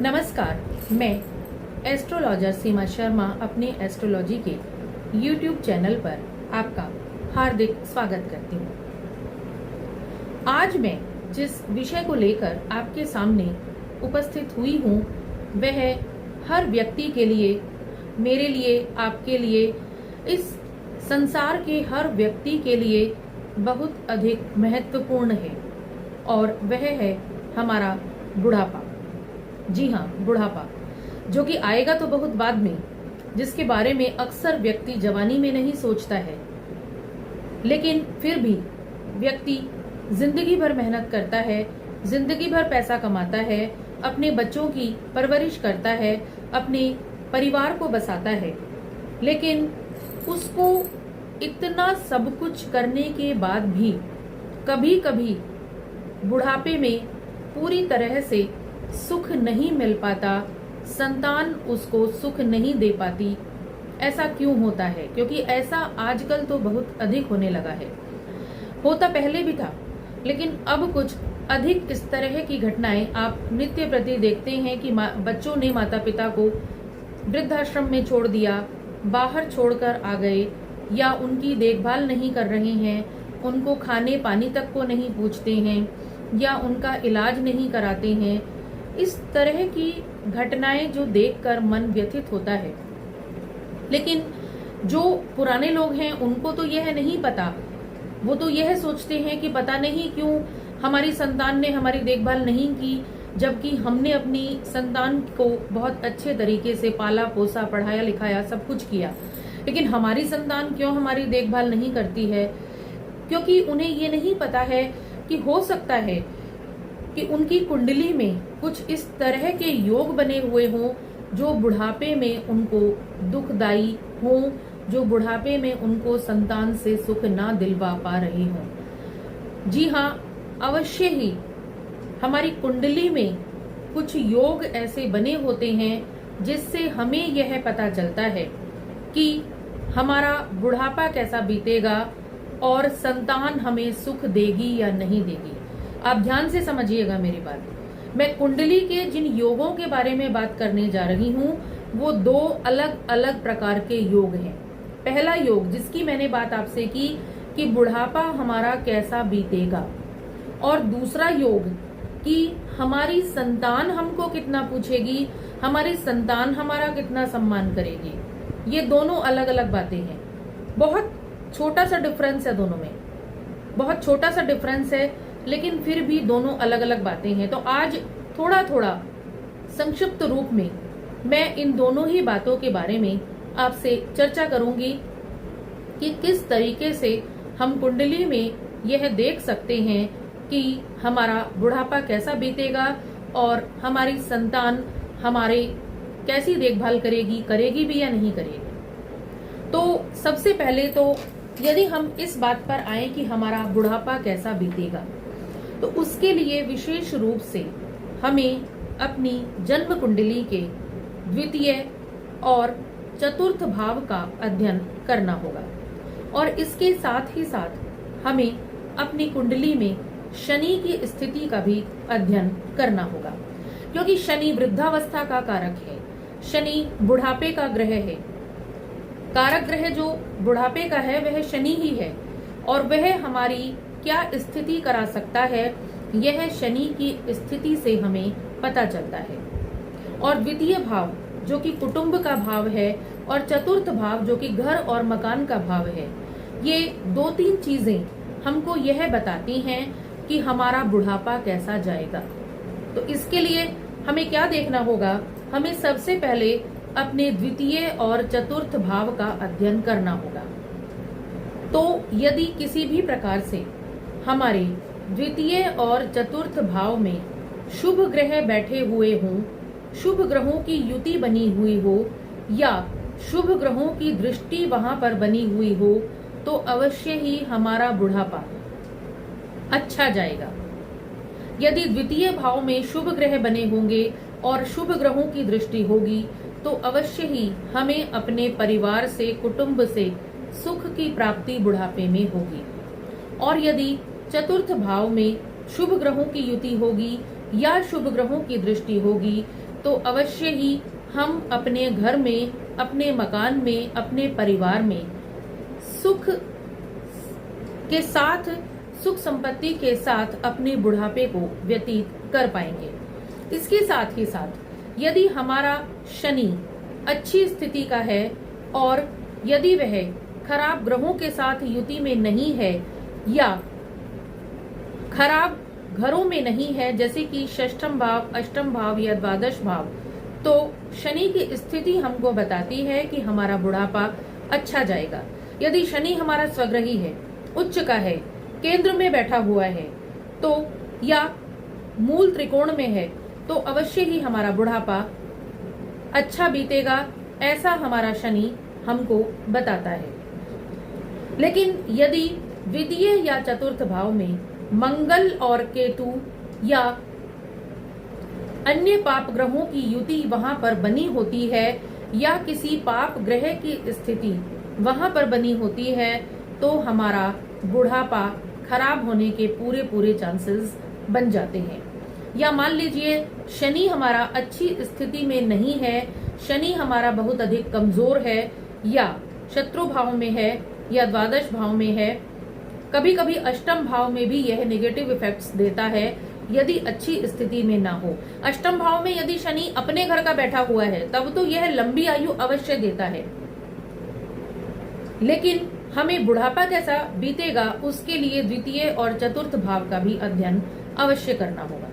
नमस्कार, मैं एस्ट्रोलॉजर सीमा शर्मा अपने एस्ट्रोलॉजी के YouTube चैनल पर आपका हार्दिक स्वागत करती हूँ। आज मैं जिस विषय को लेकर आपके सामने उपस्थित हुई हूँ वह हर व्यक्ति के लिए, मेरे लिए, आपके लिए, इस संसार के हर व्यक्ति के लिए बहुत अधिक महत्वपूर्ण है और वह है हमारा बुढ़ापा। जी हाँ, बुढ़ापा, जो कि आएगा तो बहुत बाद में, जिसके बारे में अक्सर व्यक्ति जवानी में नहीं सोचता है, लेकिन फिर भी व्यक्ति जिंदगी भर मेहनत करता है, जिंदगी भर पैसा कमाता है, अपने बच्चों की परवरिश करता है, अपने परिवार को बसाता है, लेकिन उसको इतना सब कुछ करने के बाद भी कभी कभी बुढ़ापे में पूरी तरह से सुख नहीं मिल पाता, संतान उसको सुख नहीं दे पाती। ऐसा क्यों होता है? क्योंकि ऐसा आजकल तो बहुत अधिक होने लगा है। होता पहले भी था, लेकिन अब कुछ अधिक इस तरह की घटनाएं आप नित्य प्रति देखते हैं कि बच्चों ने माता पिता को वृद्धाश्रम में छोड़ दिया, बाहर छोड़कर आ गए, या उनकी देखभाल नहीं कर रहे हैं, उनको खाने पानी तक को नहीं पूछते हैं, या उनका इलाज नहीं कराते हैं। इस तरह की घटनाएं जो देखकर मन व्यथित होता है। लेकिन जो पुराने लोग हैं उनको तो यह नहीं पता, वो तो यह सोचते हैं कि पता नहीं क्यों हमारी संतान ने हमारी देखभाल नहीं की, जबकि हमने अपनी संतान को बहुत अच्छे तरीके से पाला पोसा, पढ़ाया लिखाया, सब कुछ किया, लेकिन हमारी संतान क्यों हमारी देखभाल नहीं करती है? क्योंकि उन्हें ये नहीं पता है कि हो सकता है कि उनकी कुंडली में कुछ इस तरह के योग बने हुए हों जो बुढ़ापे में उनको दुखदाई हों, जो बुढ़ापे में उनको संतान से सुख ना दिलवा पा रहे हों। जी हाँ, अवश्य ही हमारी कुंडली में कुछ योग ऐसे बने होते हैं जिससे हमें यह पता चलता है कि हमारा बुढ़ापा कैसा बीतेगा और संतान हमें सुख देगी या नहीं देगी। आप ध्यान से समझिएगा मेरी बात। मैं कुंडली के जिन योगों के बारे में बात करने जा रही हूँ वो दो अलग अलग प्रकार के योग हैं। पहला योग जिसकी मैंने बात आपसे की कि बुढ़ापा हमारा कैसा बीतेगा, और दूसरा योग कि हमारी संतान हमको कितना पूछेगी, हमारी संतान हमारा कितना सम्मान करेगी। ये दोनों अलग अलग बातें हैं। बहुत छोटा सा डिफरेंस है दोनों में, बहुत छोटा सा डिफरेंस है, लेकिन फिर भी दोनों अलग अलग बातें हैं। तो आज थोड़ा थोड़ा संक्षिप्त रूप में मैं इन दोनों ही बातों के बारे में आपसे चर्चा करूंगी कि किस तरीके से हम कुंडली में यह देख सकते हैं कि हमारा बुढ़ापा कैसा बीतेगा और हमारी संतान हमारे कैसी देखभाल करेगी भी या नहीं करेगी। तो सबसे पहले तो यदि हम इस बात पर आए कि हमारा बुढ़ापा कैसा बीतेगा, तो उसके लिए विशेष रूप से हमें अपनी जन्म कुंडली के द्वितीय और चतुर्थ भाव का अध्ययन करना होगा, और इसके साथ ही साथ हमें अपनी कुंडली में शनि की स्थिति का भी अध्ययन करना होगा, क्योंकि शनि वृद्धावस्था का कारक है, शनि बुढ़ापे का ग्रह है। कारक ग्रह जो बुढ़ापे का है वह शनि ही है, और वह हमारी क्या स्थिति करा सकता है यह शनि की स्थिति से हमें पता चलता है। और द्वितीय भाव जो कि कुटुंब का भाव है, और चतुर्थ भाव जो कि घर और मकान का भाव है, ये दो तीन चीजें हमको यह बताती हैं कि हमारा बुढ़ापा कैसा जाएगा। तो इसके लिए हमें क्या देखना होगा? हमें सबसे पहले अपने द्वितीय और चतुर्थ भाव का अध्ययन करना होगा। तो यदि किसी भी प्रकार से हमारे द्वितीय और चतुर्थ भाव में शुभ ग्रह बैठे हुए हों, शुभ ग्रहों की युति बनी हुई हो, या शुभ ग्रहों की दृष्टि वहां पर बनी हुई हो, तो अवश्य ही हमारा बुढ़ापा अच्छा जाएगा। यदि द्वितीय भाव में शुभ ग्रह बने होंगे और शुभ ग्रहों की दृष्टि होगी, तो अवश्य ही हमें अपने परिवार से, कुटुंब से सुख की प्राप्ति बुढ़ापे में होगी। और यदि चतुर्थ भाव में शुभ ग्रहों की युति होगी या शुभ ग्रहों की दृष्टि होगी, तो अवश्य ही हम अपने घर में, अपने मकान में, अपने परिवार में सुख के साथ, सुख संपत्ति के साथ अपने बुढ़ापे को व्यतीत कर पाएंगे। इसके साथ ही साथ यदि हमारा शनि अच्छी स्थिति का है और यदि वह खराब ग्रहों के साथ युति में नहीं है या खराब घरों में नहीं है, जैसे कि षष्ठम भाव, अष्टम भाव या द्वादश भाव, तो शनि की स्थिति हमको बताती है कि हमारा बुढ़ापा अच्छा जाएगा। यदि शनि हमारा स्वग्रही है, उच्च का है, केंद्र में बैठा हुआ है, तो या मूल त्रिकोण में है, तो अवश्य ही हमारा बुढ़ापा अच्छा बीतेगा, ऐसा हमारा शनि हमको बताता है। लेकिन यदि द्वितीय या चतुर्थ भाव में मंगल और केतु या अन्य पाप ग्रहों की युति वहां पर बनी होती है या किसी पाप ग्रह की स्थिति वहां पर बनी होती है, तो हमारा बुढ़ापा खराब होने के पूरे पूरे चांसेस बन जाते हैं। या मान लीजिए शनि हमारा अच्छी स्थिति में नहीं है, शनि हमारा बहुत अधिक कमजोर है या शत्रु भाव में है या द्वादश भाव में है, कभी कभी अष्टम भाव में भी यह नेगेटिव इफेक्ट्स देता है यदि अच्छी स्थिति में ना हो। अष्टम भाव में यदि शनि अपने घर का बैठा हुआ है तब तो यह लंबी आयु अवश्य देता है, लेकिन हमें बुढ़ापा कैसा बीतेगा उसके लिए द्वितीय और चतुर्थ भाव का भी अध्ययन अवश्य करना होगा।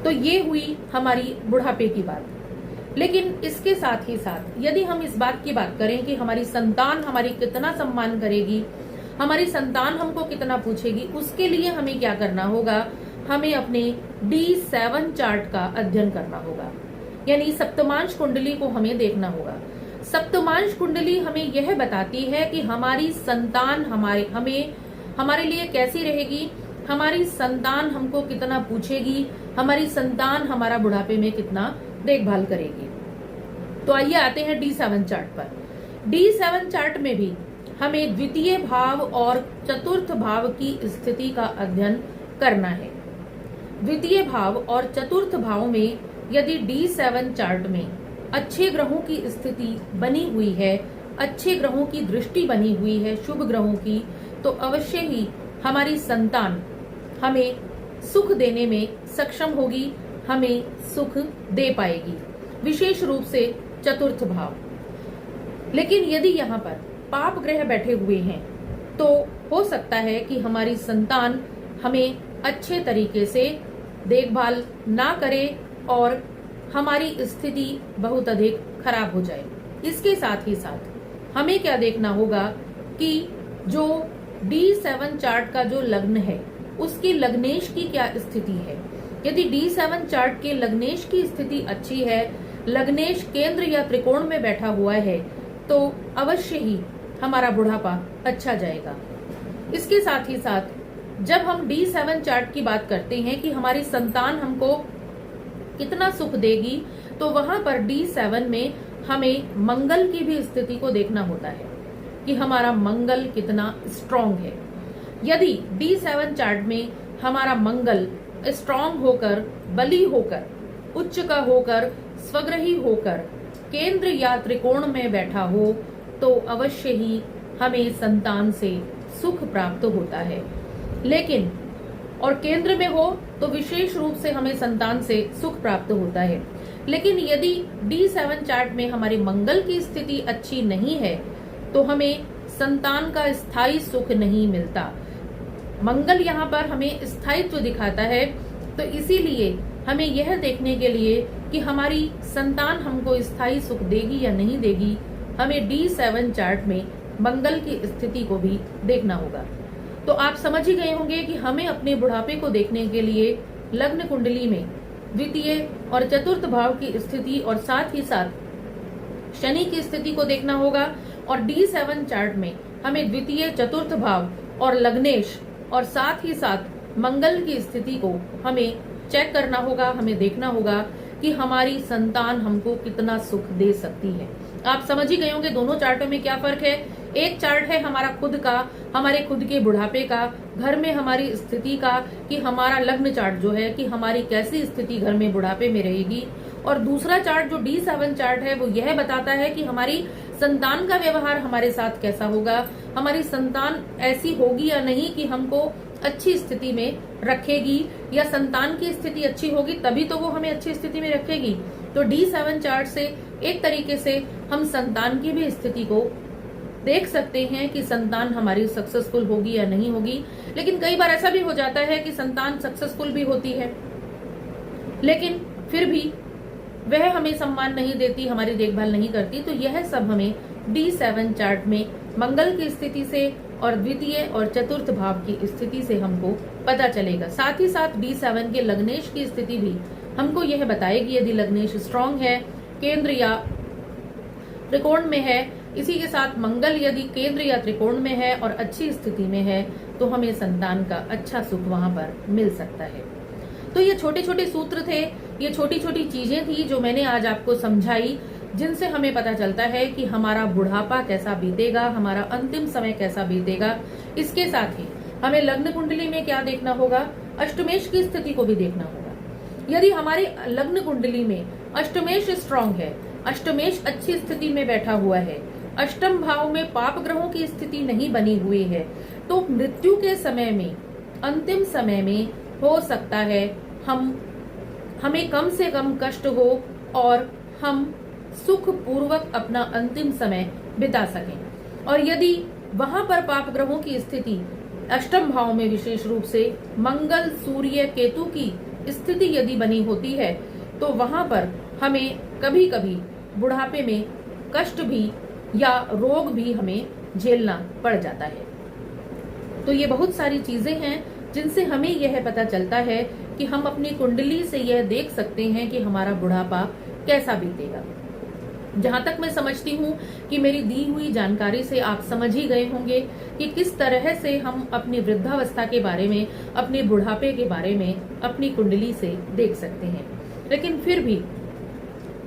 तो ये हुई हमारी बुढ़ापे की बात। लेकिन इसके साथ ही साथ यदि हम इस बात की बात करें कि हमारी संतान हमारी कितना सम्मान करेगी, हमारी संतान हमको कितना पूछेगी, उसके लिए हमें क्या करना होगा, हमें अपने D7 चार्ट का अध्ययन करना होगा, यानी सप्तमांश कुंडली को हमें देखना होगा। सप्तमांश कुंडली हमें यह बताती है कि हमारी संतान हमारे लिए कैसी रहेगी, हमारी संतान हमको कितना पूछेगी, हमारी संतान हमारा बुढ़ापे में कितना देखभाल करेगी। तो आइए आते हैं D7 चार्ट पर। D7 चार्ट में भी हमें द्वितीय भाव और चतुर्थ भाव की स्थिति का अध्ययन करना है। द्वितीय भाव और चतुर्थ भाव में यदि D7 चार्ट में अच्छे ग्रहों की स्थिति बनी हुई है, अच्छे ग्रहों की दृष्टि बनी हुई है, शुभ ग्रहों की, तो अवश्य ही हमारी संतान हमें सुख देने में सक्षम होगी, हमें सुख दे पाएगी, विशेष रूप से चतुर्थ भाव। लेकिन यदि यहाँ पर पाप ग्रह बैठे हुए हैं तो हो सकता है कि हमारी संतान हमें अच्छे तरीके से देखभाल ना करे और हमारी स्थिति बहुत अधिक खराब हो जाए। इसके साथ ही साथ हमें क्या देखना होगा कि जो D7 चार्ट का जो लग्न है उसकी लग्नेश की क्या स्थिति है। यदि D7 चार्ट के लग्नेश की स्थिति अच्छी है, लग्नेश केंद्र या त्रिकोण में बैठा हुआ है, तो अवश्य ही हमारा बुढ़ापा अच्छा जाएगा। इसके साथ ही साथ जब हम D7 चार्ट की बात करते हैं कि हमारी संतान हमको कितना सुख देगी, तो वहां पर D7 में हमें मंगल की भी स्थिति को देखना होता है कि हमारा मंगल कितना स्ट्रॉन्ग है। यदि D7 चार्ट में हमारा मंगल स्ट्रॉन्ग होकर, बली होकर, उच्च का होकर, स्वग्रही होकर केंद्र या त्रिकोण में बैठा हो, तो अवश्य ही हमें संतान से सुख प्राप्त होता है। लेकिन और केंद्र में हो तो विशेष रूप से हमें संतान से सुख प्राप्त होता है। लेकिन यदि D7 चार्ट में हमारी मंगल की स्थिति अच्छी नहीं है तो हमें संतान का स्थायी सुख नहीं मिलता। मंगल यहाँ पर हमें स्थायित्व दिखाता है, तो इसीलिए हमें यह देखने के लिए कि हमारी संतान हमको स्थायी सुख देगी या नहीं देगी, हमें D7 चार्ट में मंगल की स्थिति को भी देखना होगा। तो आप समझ ही गए होंगे कि हमें अपने बुढ़ापे को देखने के लिए लग्न कुंडली में द्वितीय और चतुर्थ भाव की स्थिति और साथ ही साथ शनि की स्थिति को देखना होगा, और D7 चार्ट में हमें द्वितीय चतुर्थ भाव और लग्नेश और साथ ही साथ मंगल की स्थिति को हमें चेक करना होगा, हमें देखना होगा कि हमारी संतान हमको कितना सुख दे सकती है। आप समझ ही गए होंगे दोनों चार्टों में क्या फर्क है। एक चार्ट है हमारा खुद का, हमारे खुद के बुढ़ापे का, घर में हमारी स्थिति का, कि हमारा लग्न चार्ट जो है कि हमारी कैसी स्थिति घर में बुढ़ापे में रहेगी, और दूसरा चार्ट जो D7 चार्ट है वो यह बताता है कि हमारी संतान का व्यवहार हमारे साथ कैसा होगा, हमारी संतान ऐसी होगी या नहीं कि हमको अच्छी स्थिति में रखेगी, या संतान की स्थिति अच्छी होगी तभी तो वो हमें अच्छी स्थिति में रखेगी। तो D7 चार्ट से एक तरीके से हम संतान की भी स्थिति को देख सकते हैं कि संतान हमारी सक्सेसफुल होगी या नहीं होगी। लेकिन कई बार ऐसा भी हो जाता है कि संतान सक्सेसफुल भी होती है, लेकिन फिर भी वह हमें सम्मान नहीं देती, हमारी देखभाल नहीं करती। तो यह सब हमें D7 चार्ट में मंगल की स्थिति से और द्वितीय और चतुर्थ भाव की स्थिति से हमको पता चलेगा। साथ ही साथ D7 के लग्नेश की स्थिति भी हमको यह बताएगी, यदि लग्नेश स्ट्रांग है, केंद्र या त्रिकोण में है, इसी के साथ मंगल यदि केंद्र या त्रिकोण में है और अच्छी स्थिति में है, तो हमें संतान का अच्छा सुख वहां पर मिल सकता है। तो ये छोटे छोटे सूत्र थे, ये छोटी छोटी चीजें थी जो मैंने आज आपको समझाई, जिनसे हमें पता चलता है कि हमारा बुढ़ापा कैसा बीतेगा, हमारा अंतिम समय कैसा बीतेगा। इसके साथ ही हमें लग्न कुंडली में क्या देखना होगा, अष्टमेश की स्थिति को भी देखना होगा। यदि हमारे लग्न कुंडली में अष्टमेश स्ट्रांग है, अष्टमेश अच्छी स्थिति में बैठा हुआ है, अष्टम भाव में पाप ग्रहों की स्थिति नहीं बनी हुई है, तो मृत्यु के समय में, अंतिम समय में हो सकता है हमें कम से कम कष्ट हो और हम सुख पूर्वक अपना अंतिम समय बिता सकें। और यदि वहां पर पाप ग्रहों की स्थिति अष्टम भाव में विशेष रूप से मंगल, सूर्य, केतु की स्थिति यदि बनी होती है, तो वहां पर हमें कभी कभी बुढ़ापे में कष्ट भी या रोग भी हमें झेलना पड़ जाता है। तो ये बहुत सारी चीजें हैं जिनसे हमें यह पता चलता है कि हम अपनी कुंडली से यह देख सकते हैं कि हमारा बुढ़ापा कैसा बीतेगा। जहां तक मैं समझती हूँ कि मेरी दी हुई जानकारी से आप समझ ही गए होंगे कि किस तरह से हम अपनी वृद्धावस्था के बारे में, अपने बुढ़ापे के बारे में अपनी कुंडली से देख सकते हैं। लेकिन फिर भी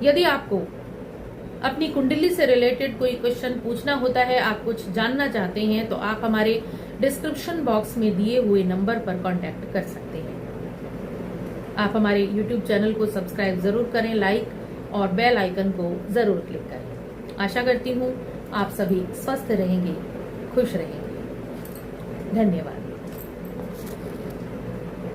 यदि आपको अपनी कुंडली से रिलेटेड कोई क्वेश्चन पूछना होता है, आप कुछ जानना चाहते हैं, तो आप हमारे डिस्क्रिप्शन बॉक्स में दिए हुए नंबर पर कांटेक्ट कर सकते हैं। आप हमारे YouTube चैनल को सब्सक्राइब जरूर करें, लाइक और बेल आइकन को जरूर क्लिक करें। आशा करती हूँ आप सभी स्वस्थ रहेंगे, खुश रहेंगे। धन्यवाद।